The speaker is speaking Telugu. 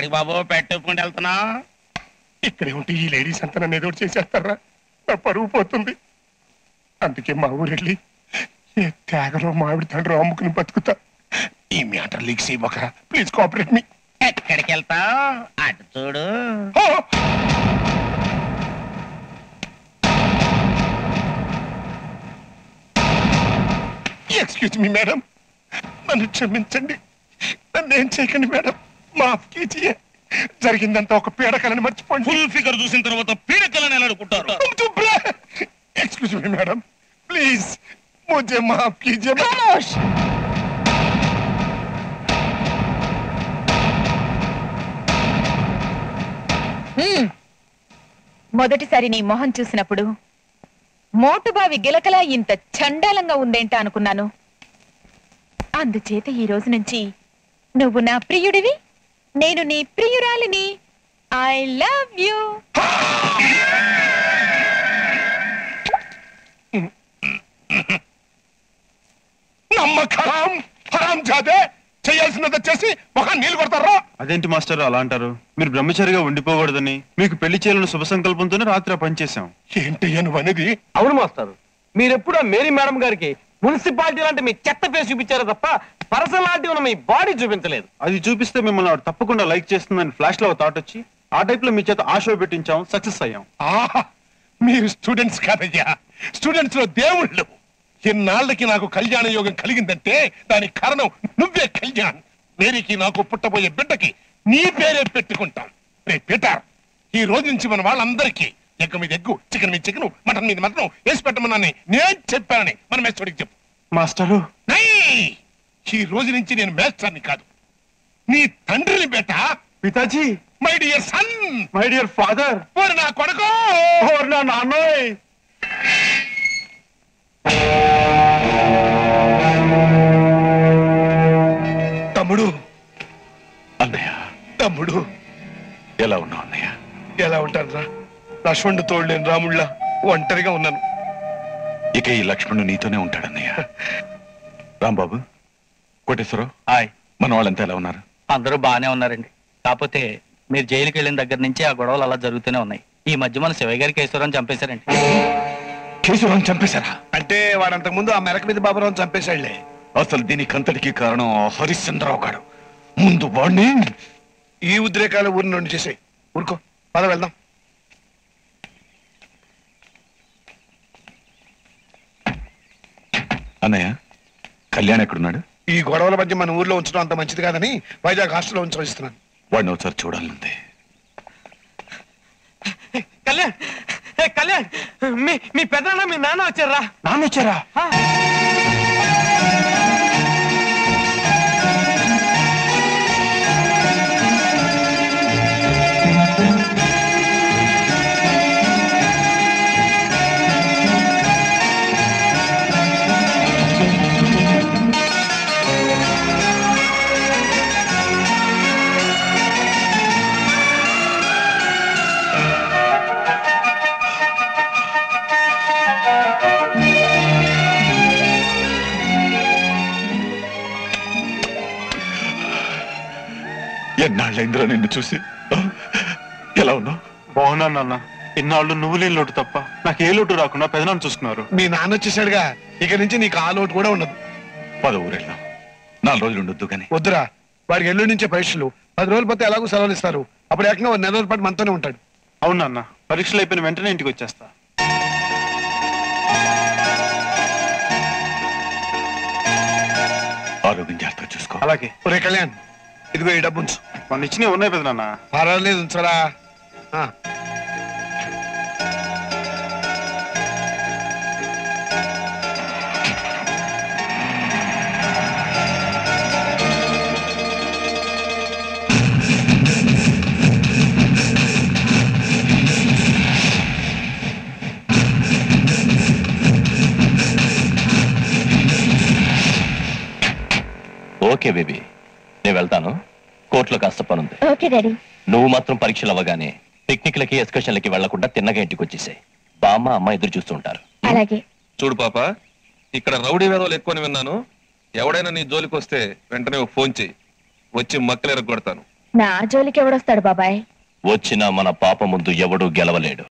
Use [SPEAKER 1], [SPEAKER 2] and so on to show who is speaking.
[SPEAKER 1] ఎక్కడికి బాబు పెట్టుకుంటూ వెళ్తున్నా?
[SPEAKER 2] ఇక్కడే ఉంటే ఈ లేడీస్ అంతా నన్ను ఏదో చేసేస్తారా? నా పరువు పోతుంది. అందుకే మా ఊరెళ్ళి ఏ త్యాగలో మామిడి తండ్రి అమ్ముకుని బతుకుతా. ఈ మ్యాటర్ లీక్స్ ఇవ్వకరా ప్లీజ్, కోఆపరేట్ మీ.
[SPEAKER 1] ఎక్కడికి వెళ్తావు? అటు చూడు.
[SPEAKER 2] ఎక్స్క్యూజ్ మీ మేడం, నన్ను క్షమించండి, నన్ను ఏం చేయకండి మేడం, మాఫ్ కీజియే. జరిగిందంతా ఒక పీడకలని మర్చిపోండి.
[SPEAKER 1] ఫుల్ ఫిగర్ చూసిన తర్వాత పీడకలని ఎలా అనుకుంటారు?
[SPEAKER 2] ఎక్స్క్యూజ్ మీ మేడం, ప్లీజ్ मुझे माफ कीजिए.
[SPEAKER 3] खामोश. మొదటిసారి నీ మొహం చూసినప్పుడు మోటుబావి గిలకలా ఇంత చండాలంగా ఉందేంట అనుకున్నాను. అందుచేత ఈ రోజు నుంచి నువ్వు నా ప్రియుడివి, నేను నీ ప్రియురాలిని. I love you.
[SPEAKER 2] నమ్మకం హరాం జాదే, చేయాల్సినది వచ్చేసి ఒక నీళ్ళు కొడతారా?
[SPEAKER 4] అదేంటి మాస్టర్ అలా అంటారు? మీరు బ్రహ్మచారిగా ఉండిపోకూడదని మీకు పెళ్లి చేయాలని శుభ సంకల్పంతోనే రాత్రి పనిచేశాం.
[SPEAKER 2] ఏంటయ్యా నువ్వు అనేది?
[SPEAKER 5] అవును మాస్టర్, మీరెప్పుడు మేరీ మేడం గారికి మున్సిపాలిటీ లాంటి మీ చెత్త ఫేస్ చూపించారు తప్ప పర్సనాలిటీ ఉన్న మీ బాడీ చూపించలేదు.
[SPEAKER 4] అది చూపిస్తే మిమ్మల్ని ఆవిడ తప్పకుండా లైక్ చేస్తుందని ఫ్లాష్ లో థాట్ వచ్చి ఆ టైప్ లో మీ చేత ఆ షో పెట్టించాం, సక్సెస్ అయ్యాం.
[SPEAKER 2] మీరు స్టూడెంట్స్ కాదయ్యా, స్టూడెంట్స్ లో దేవుళ్ళు. ఇన్నాళ్ళకి నాకు కళ్యాణ యోగం కలిగిందంటే దానికి కారణం నువ్వే కళ్యాణ్. మేరీకి నాకు పుట్టబోయే బిడ్డకి నీ పేరే పెట్టుకుంటాం. రే పీటర్, ఈ రోజు నుంచి మన వాళ్ళందరికీ ఎగ్గు మీద ఎగ్గు, చికెన్ మీద చికెన్, మటన్ మీద మటన్ వేసి పెట్టమన్నాను నేను చెప్పానని మన మేస్టర్కి చెప్పు.
[SPEAKER 4] మాస్టరు,
[SPEAKER 2] ఈ రోజు నుంచి నేను మేస్టర్ని కాదు, నీ తండ్రిని బేటా.
[SPEAKER 4] పితాజీ,
[SPEAKER 2] my dear son,
[SPEAKER 4] my dear father,
[SPEAKER 2] ఓరి నా కొడుకు,
[SPEAKER 4] ఓరి నా నాన్నోయ్.
[SPEAKER 2] తమ్ముడు,
[SPEAKER 6] అన్నయ్య,
[SPEAKER 2] తమ్ముడు
[SPEAKER 6] ఎలా ఉన్నావు అన్నయ్య?
[SPEAKER 2] ఎలా ఉంటారా? లక్ష్మణుడు తోడులేని రాముళ్ళ ఒంటరిగా ఉన్నాను.
[SPEAKER 6] ఇక ఈ లక్ష్మణుడు నీతోనే ఉంటాడన్నయ్య. రాంబాబు, కోటేశ్వరరావు,
[SPEAKER 5] హాయ్.
[SPEAKER 6] మన వాళ్ళంతా ఎలా ఉన్నారు?
[SPEAKER 5] అందరూ బాగానే ఉన్నారండి. కాకపోతే మీరు జైలుకి వెళ్ళిన దగ్గర నుంచి ఆ గొడవలు అలా జరుగుతూనే ఉన్నాయి. ఈ మధ్య మన శివయ్య గారి కేశవరావు చంపేశారండి.
[SPEAKER 6] కేశవరావు చంపేశారా?
[SPEAKER 2] అంటే వాడంతకు ముందు ఆ మెరక మీద బాబురావు చంపేశాడులే.
[SPEAKER 6] అసలు దీనికి అంతటికీ కారణం హరిశ్చంద్రరావు గారు. ముందు వాడిని
[SPEAKER 2] ఈ ఉద్రేకాలు ఊరి నుండి చేసాయి. ఊరుకో, పద వెళ్దాం.
[SPEAKER 6] అన్నయ్య, కళ్యాణ్ ఎక్కడున్నాడు?
[SPEAKER 2] ఈ గొడవల మధ్య మన ఊర్లో ఉంచడం అంత మంచిది కాదని వైజాగ్ హాస్టల్లో ఉంచవస్తున్నాను.
[SPEAKER 6] వాడిని ఒకసారి చూడాలంతే.
[SPEAKER 5] కళ్యాణ్, కళ్యాణ్, మీ పెద్దనాన్న మీ నాన్న వచ్చారా?
[SPEAKER 4] నాన్న వచ్చారా?
[SPEAKER 6] ఎన్నాళ్ళైందిరా నిన్ను చూసి. ఎలా ఉన్నావు?
[SPEAKER 4] బాగున్నాను నాన్న. ఇన్నాళ్ళు నువ్వు లేని లోటు తప్ప నాకు ఏ లోటు రాకుండా పెదనాన్ని చూసుకున్నారు.
[SPEAKER 2] మీ నాన్న వచ్చేసాడుగా, ఇక నుంచి నీకు ఆ లోటు కూడా ఉండదు.
[SPEAKER 6] పద ఊరెళ్ళాం, 4 రోజులు ఉండొద్దు కానీ.
[SPEAKER 2] వద్దురా, వాడికి ఎల్లుండి నుంచే పరీక్షలు. 10 రోజులు పోతే ఎలాగో సెలవులు ఇస్తారు. అప్పుడు ఏకంగా 1 నెల రోజుల పాటు మనతోనే ఉంటాడు.
[SPEAKER 4] అవును నాన్న, పరీక్షలు అయిపోయిన వెంటనే ఇంటికి వచ్చేస్తా.
[SPEAKER 6] ఆరోగ్యం జాగ్రత్తగా చూసుకో.
[SPEAKER 4] అలాగే.
[SPEAKER 2] ఒరే కళ్యాణ్, ఇదిగో ఈ డబ్బు ఉంచు.
[SPEAKER 4] మన ఇచ్చినవి ఉన్నాయి పెదనాన్న.
[SPEAKER 2] పర్వాలేదు, ఉంచరా.
[SPEAKER 7] ఓకే బేబీ, నేను వెళ్తాను. కోర్టులో కాస్త పనుంది.
[SPEAKER 3] Okay daddy.
[SPEAKER 7] నువ్వు మాత్రం పరీక్షలు అవ్వగానే పిక్నిక్లకి ఎక్స్కర్షన్లకి వెళ్లకుండా తిన్నగా ఇంటికి వచ్చేసాయి. బామ్మ అమ్మ ఎదురు చూస్తూ ఉంటారు.
[SPEAKER 3] అలాగే.
[SPEAKER 8] చూడు పాప, ఇక్కడ రౌడీ వేదవులు ఎక్కువని విన్నాను. ఎవడైనా నీ జోలికి వస్తే వెంటనే ఫోన్ చెయ్యి, వచ్చి మక్కలు ఎరగొడతాను.
[SPEAKER 3] నా జోలికి ఎవడొస్తాడు బాబాయ్?
[SPEAKER 7] వచ్చినా మన పాప ముందు ఎవడూ గెలవలేడు.